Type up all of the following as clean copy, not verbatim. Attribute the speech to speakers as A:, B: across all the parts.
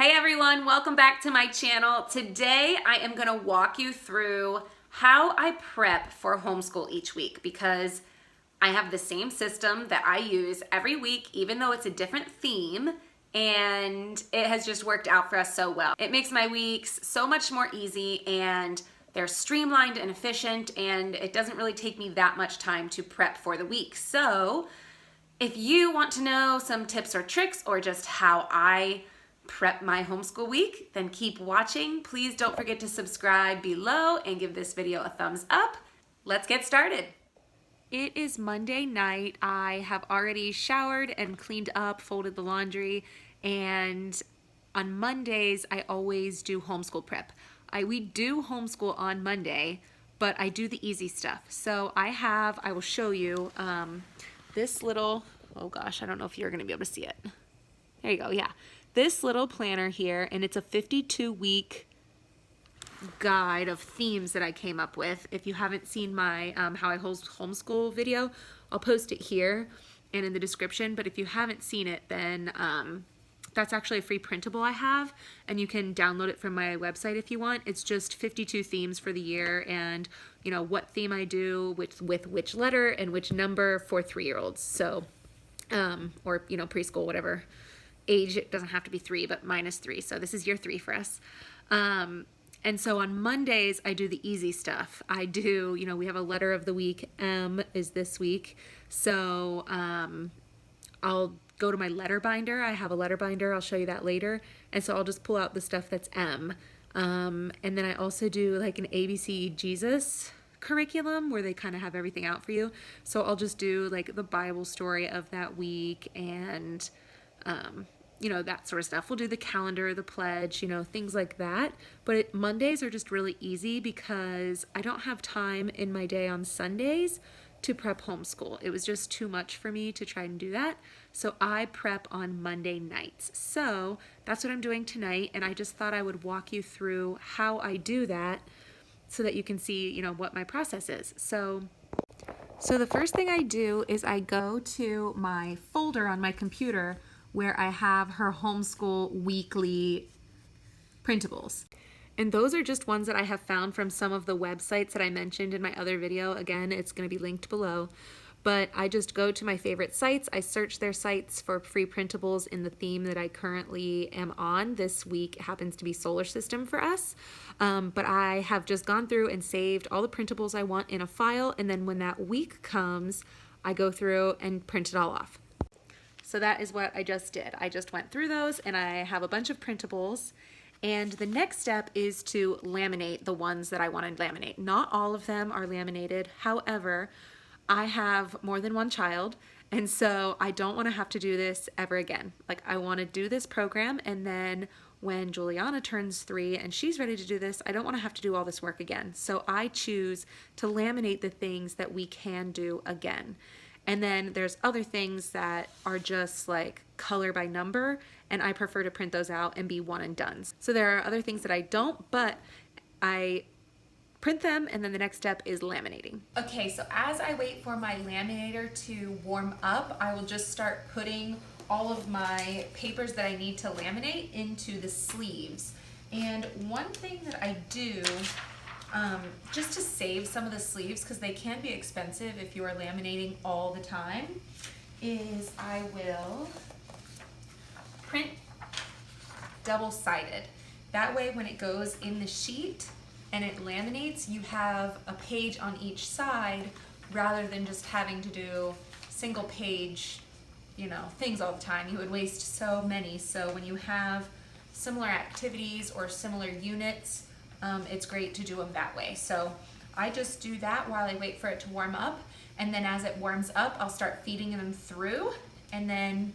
A: Hey everyone, welcome back to my channel. Today I am going to walk you through how I prep for homeschool each week because I have the same system that I use every week, even though it's a different theme, and it has just worked out for us so well. It makes my weeks so much more easy and they're streamlined and efficient, and it doesn't really take me that much time to prep for the week. So if you want to know some tips or tricks or just how I prep my homeschool week, then keep watching. Please don't forget to subscribe below and give this video a thumbs up. Let's get started. It is Monday night. I have already showered and cleaned up, folded the laundry, and on Mondays I always do homeschool prep. We do homeschool on Monday, but I do the easy stuff. So I will show you this little, oh gosh, I don't know if you're gonna be able to see it. There you go, yeah. This little planner here, and it's a 52-week guide of themes that I came up with. If you haven't seen my how I homeschool video, I'll post it here and in the description, but if you haven't seen it, then that's actually a free printable I have, and you can download it from my website if you want. It's just 52 themes for the year, and you know what theme I do with which letter and which number for 3-year-olds. So or you know, preschool, whatever age. It doesn't have to be 3, but mine is 3, so this is year 3 for us. And so on Mondays I do the easy stuff. I do, you know, we have a letter of the week. M is this week, so I'll go to my letter binder. I have a letter binder, I'll show you that later, and so I'll just pull out the stuff that's M. And then I also do like an ABC Jesus curriculum where they kind of have everything out for you. So I'll just do like the Bible story of that week and you know, that sort of stuff. We'll do the calendar, the pledge, you know, things like that. But Mondays are just really easy because I don't have time in my day on Sundays to prep homeschool. It was just too much for me to try and do that. So I prep on Monday nights. So that's what I'm doing tonight, and I just thought I would walk you through how I do that so that you can see, you know, what my process is. So the first thing I do is I go to my folder on my computer where I have her homeschool weekly printables. And those are just ones that I have found from some of the websites that I mentioned in my other video. Again, it's going to be linked below. But I just go to my favorite sites. I search their sites for free printables in the theme that I currently am on. This week it happens to be solar system for us. But I have just gone through and saved all the printables I want in a file. And then when that week comes, I go through and print it all off. So that is what I just did. I just went through those, and I have a bunch of printables. And the next step is to laminate the ones that I want to laminate. Not all of them are laminated. However, I have more than one child, and so I don't want to have to do this ever again. Like, I want to do this program, and then when Juliana turns 3 and she's ready to do this, I don't want to have to do all this work again. So I choose to laminate the things that we can do again. And then there's other things that are just like color by number, and I prefer to print those out and be one and done. So there are other things that I don't, but I print them, and then the next step is laminating. Okay, so as I wait for my laminator to warm up, I will just start putting all of my papers that I need to laminate into the sleeves. And one thing that I do, just to save some of the sleeves, because they can be expensive if you are laminating all the time, is I will print double-sided. That way when it goes in the sheet and it laminates, you have a page on each side rather than just having to do single page, you know, things all the time. You would waste so many. So when you have similar activities or similar units, it's great to do them that way. So I just do that while I wait for it to warm up, and then as it warms up, I'll start feeding them through, and then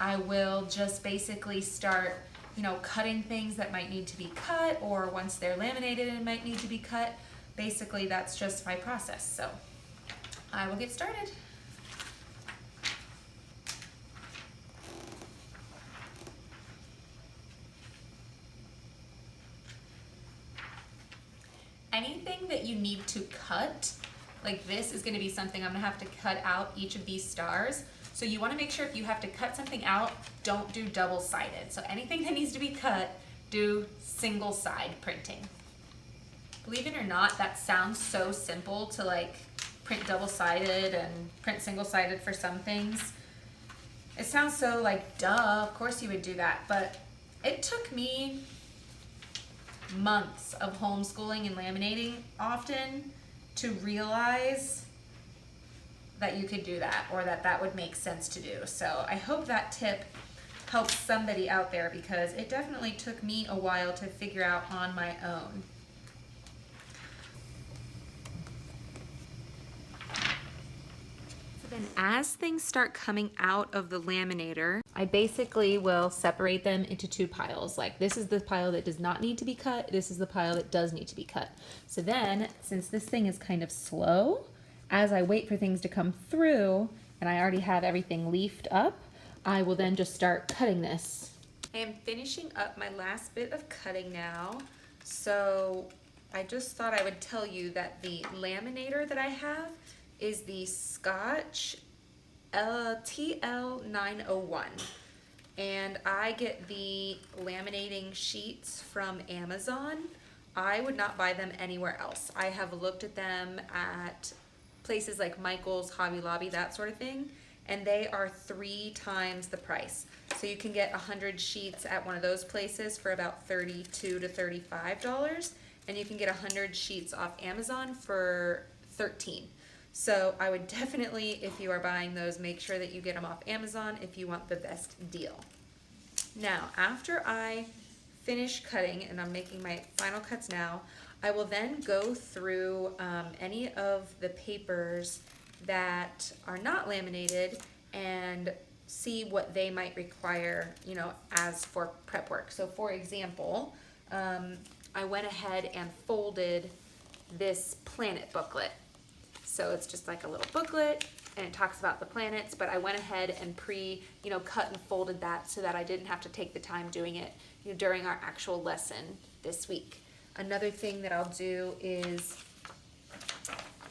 A: I will just basically start, you know, cutting things that might need to be cut, or once they're laminated and might need to be cut. Basically, that's just my process. So I will get started. Anything that you need to cut, like this is going to be something I'm going to have to cut out each of these stars. So you want to make sure if you have to cut something out, don't do double-sided. So anything that needs to be cut, do single-side printing. Believe it or not, that sounds so simple to like print double-sided and print single-sided for some things. It sounds so like, duh, of course you would do that. But it took me months of homeschooling and laminating often to realize that you could do that, or that that would make sense to do. So I hope that tip helps somebody out there, because it definitely took me a while to figure out on my own. Then as things start coming out of the laminator, I basically will separate them into two piles. Like, this is the pile that does not need to be cut. This is the pile that does need to be cut. So then, since this thing is kind of slow, as I wait for things to come through and I already have everything leafed up, I will then just start cutting this. I am finishing up my last bit of cutting now. So I just thought I would tell you that the laminator that I have is the Scotch TL901. And I get the laminating sheets from Amazon. I would not buy them anywhere else. I have looked at them at places like Michael's, Hobby Lobby, that sort of thing, and they are 3 times the price. So you can get 100 sheets at one of those places for about $32 to $35, and you can get 100 sheets off Amazon for $13. So I would definitely, if you are buying those, make sure that you get them off Amazon if you want the best deal. Now, after I finish cutting, and I'm making my final cuts now, I will then go through any of the papers that are not laminated and see what they might require, you know, as for prep work. So for example, I went ahead and folded this planet booklet. So it's just like a little booklet, and it talks about the planets, but I went ahead and cut and folded that so that I didn't have to take the time doing it, during our actual lesson this week. Another thing that I'll do is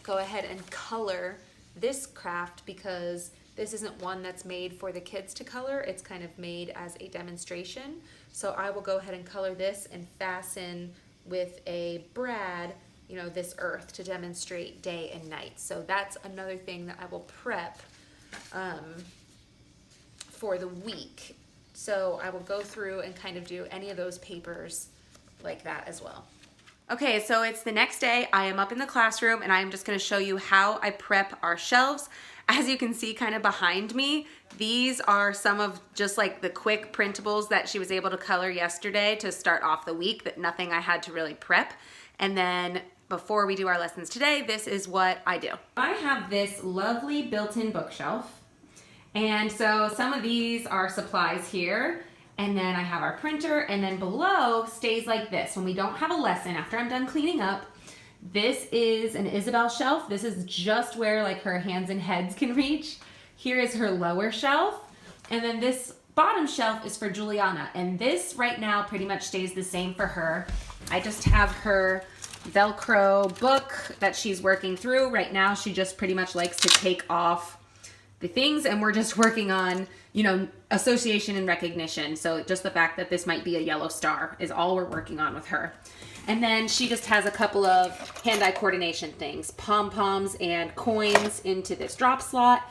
A: go ahead and color this craft, because this isn't one that's made for the kids to color. It's kind of made as a demonstration. So I will go ahead and color this and fasten with a brad, this earth to demonstrate day and night. So that's another thing that I will prep for the week. So I will go through and kind of do any of those papers like that as well. Okay, so it's the next day. I am up in the classroom, and I'm just going to show you how I prep our shelves. As you can see kind of behind me, these are some of just like the quick printables that she was able to color yesterday to start off the week, that nothing I had to really prep. And then before we do our lessons today, this is what I do. I have this lovely built-in bookshelf. And so some of these are supplies here. And then I have our printer, and then below stays like this. When we don't have a lesson, after I'm done cleaning up, this is an Isabel shelf. This is just where like her hands and heads can reach. Here is her lower shelf. And then this bottom shelf is for Juliana. And this right now pretty much stays the same for her. I just have her Velcro book that she's working through. Right now she just pretty much likes to take off the things, and we're just working on, association and recognition. So just the fact that this might be a yellow star is all we're working on with her. And then she just has a couple of hand-eye coordination things, pom-poms and coins into this drop slot.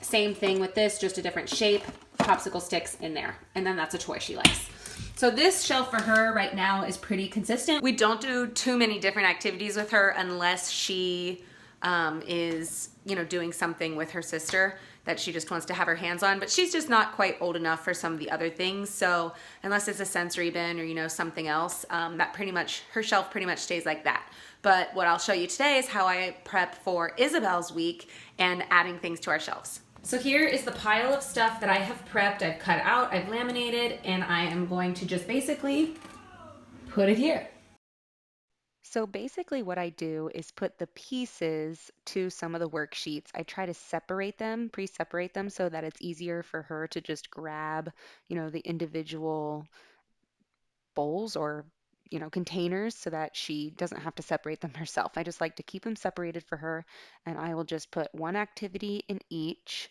A: Same thing with this, just a different shape, popsicle sticks in there. And then that's a toy she likes. So this shelf for her right now is pretty consistent. We don't do too many different activities with her unless she is, doing something with her sister that she just wants to have her hands on, but she's just not quite old enough for some of the other things. So unless it's a sensory bin or, something else, her shelf pretty much stays like that. But what I'll show you today is how I prep for Isabel's week and adding things to our shelves. So here is the pile of stuff that I have prepped. I've cut out, I've laminated, and I am going to just basically put it here. So basically what I do is put the pieces to some of the worksheets. I try to separate them, pre-separate them so that it's easier for her to just grab, the individual bowls or, containers, so that she doesn't have to separate them herself. I just like to keep them separated for her, and I will just put one activity in each.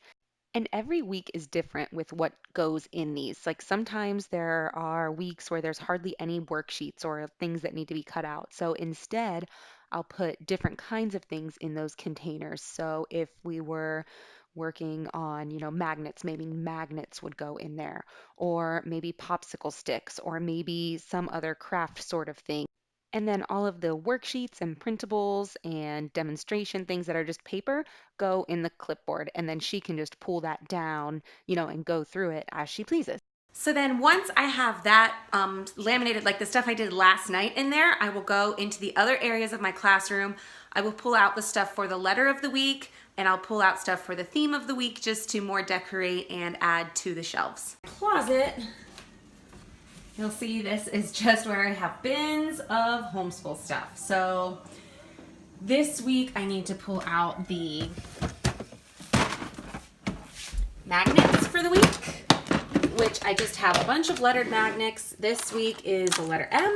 B: And every week is different with what goes in these. Like sometimes there are weeks where there's hardly any worksheets or things that need to be cut out. So instead, I'll put different kinds of things in those containers. So if we were working on, magnets, maybe magnets would go in there, or maybe popsicle sticks, or maybe some other craft sort of thing. And then all of the worksheets and printables and demonstration things that are just paper go in the clipboard. And then she can just pull that down, and go through it as she pleases.
A: So then once I have that laminated, like the stuff I did last night in there, I will go into the other areas of my classroom. I will pull out the stuff for the letter of the week, and I'll pull out stuff for the theme of the week just to more decorate and add to the shelves. Closet, you'll see this is just where I have bins of homeschool stuff. So this week I need to pull out the magnets for the week, which I just have a bunch of lettered magnets. This week is the letter M,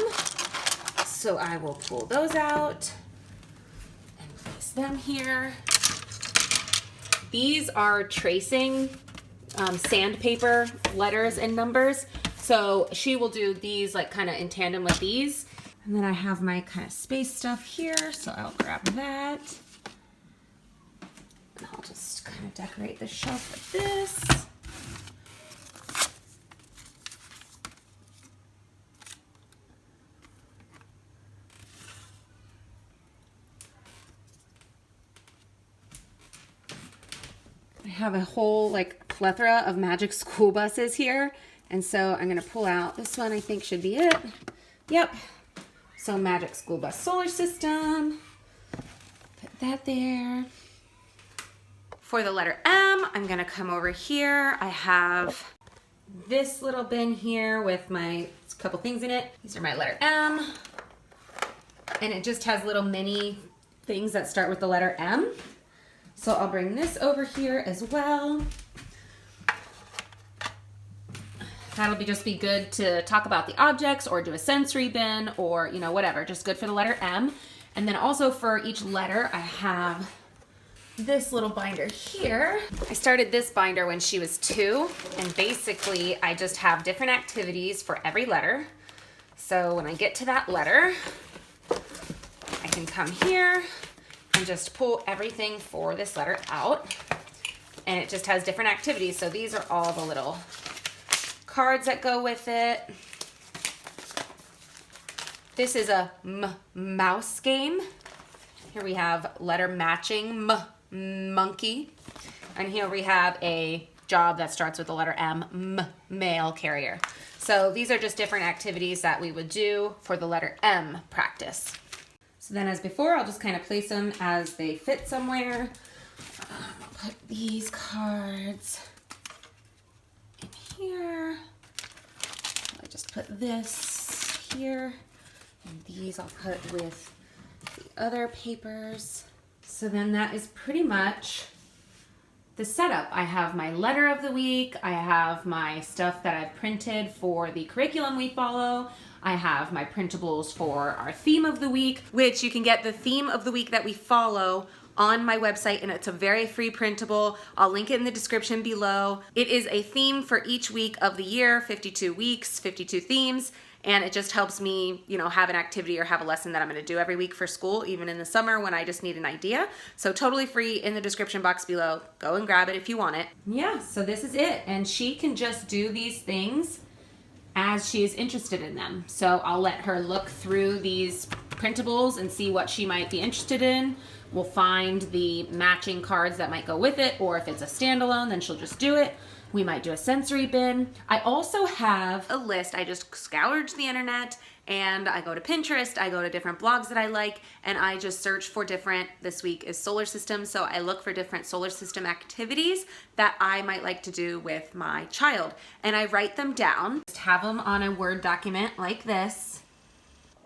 A: so I will pull those out and place them here. These are tracing sandpaper letters and numbers, so she will do these like kind of in tandem with these. And then I have my kind of space stuff here, so I'll grab that. And I'll just kind of decorate the shelf with this. I have a whole like plethora of magic school buses here, and so I'm going to pull out this one. I think should be it. Yep. So magic school bus solar system. Put that there. For the letter M, I'm going to come over here. I have this little bin here with my couple things in it. These are my letter M, and it just has little mini things that start with the letter M. So I'll bring this over here as well. That'll just be good to talk about the objects or do a sensory bin or, whatever. Just good for the letter M. And then also for each letter, I have this little binder here. I started this binder when she was 2, and basically I just have different activities for every letter. So when I get to that letter, I can come here and just pull everything for this letter out, and it just has different activities. So these are all the little cards that go with it. This is a mouse game. Here we have letter matching monkey, and here we have a job that starts with the letter M, mail carrier. So these are just different activities that we would do for the letter M practice. So then as before, I'll just kind of place them as they fit somewhere. I'll put these cards in here. I just put this here, and these I'll put with the other papers. So then that is pretty much the setup. I have my letter of the week. I have my stuff that I've printed for the curriculum we follow. I have my printables for our theme of the week, which you can get the theme of the week that we follow on my website, and it's a very free printable. I'll link it in the description below. It is a theme for each week of the year, 52 weeks, 52 themes, and it just helps me, have an activity or have a lesson that I'm gonna do every week for school, even in the summer when I just need an idea. So totally free in the description box below. Go and grab it if you want it. Yeah, so this is it, and she can just do these things as she is interested in them. So I'll let her look through these printables and see what she might be interested in. We'll find the matching cards that might go with it, or if it's a standalone, then she'll just do it. We might do a sensory bin. I also have a list. I just scoured the internet, and I go to Pinterest, I go to different blogs that I like, and I just search for different, this week is solar system, so I look for different solar system activities that I might like to do with my child. And I write them down, just have them on a Word document like this,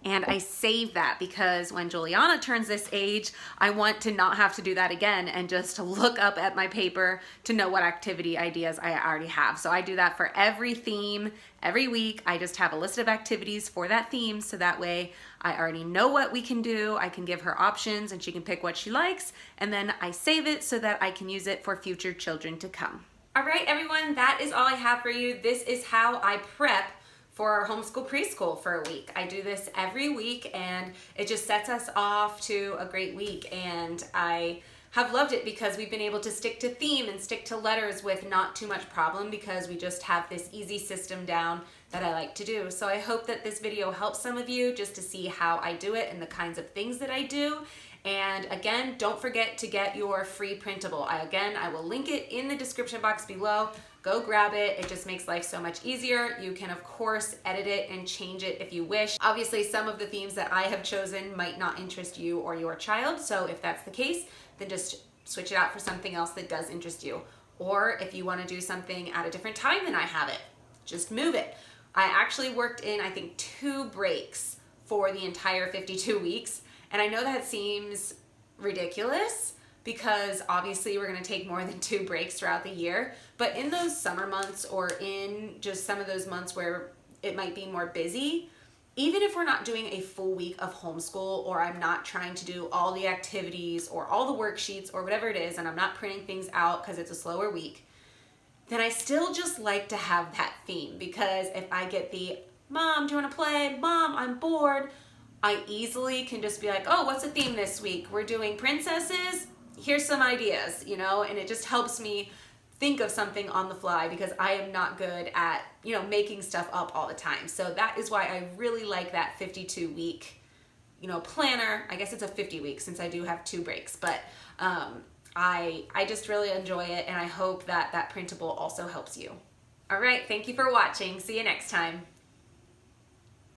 A: and I save that because when Juliana turns this age, I want to not have to do that again and just to look up at my paper to know what activity ideas I already have. So I do that for every theme, every week. I just have a list of activities for that theme, so that way I already know what we can do. I can give her options and she can pick what she likes, and then I save it so that I can use it for future children to come. All right, everyone, that is all I have for you. This is how I prep for our homeschool preschool for a week. I do this every week and it just sets us off to a great week, and I have loved it because we've been able to stick to theme and stick to letters with not too much problem because we just have this easy system down that I like to do. So I hope that this video helps some of you just to see how I do it and the kinds of things that I do. And again, don't forget to get your free printable. I will link it in the description box below. Go grab it. It just makes life so much easier. You can, of course, edit it and change it if you wish. Obviously, some of the themes that I have chosen might not interest you or your child. So if that's the case, then just switch it out for something else that does interest you. Or if you want to do something at a different time than I have it, just move it. I actually worked in, I think, 2 breaks for the entire 52 weeks. And I know that seems ridiculous because obviously we're going to take more than 2 breaks throughout the year. But in those summer months or in just some of those months where it might be more busy, even if we're not doing a full week of homeschool, or I'm not trying to do all the activities or all the worksheets or whatever it is, and I'm not printing things out because it's a slower week, then I still just like to have that theme, because if I get the, Mom, do you want to play? Mom, I'm bored, I easily can just be like, oh, what's the theme this week? We're doing princesses. Here's some ideas, you know, and it just helps me think of something on the fly because I am not good at, you know, making stuff up all the time. So that is why I really like that 52 week, you know, planner. I guess it's a 50 week since I do have 2 breaks, but I just really enjoy it, and I hope that that printable also helps you. All right, thank you for watching. See you next time.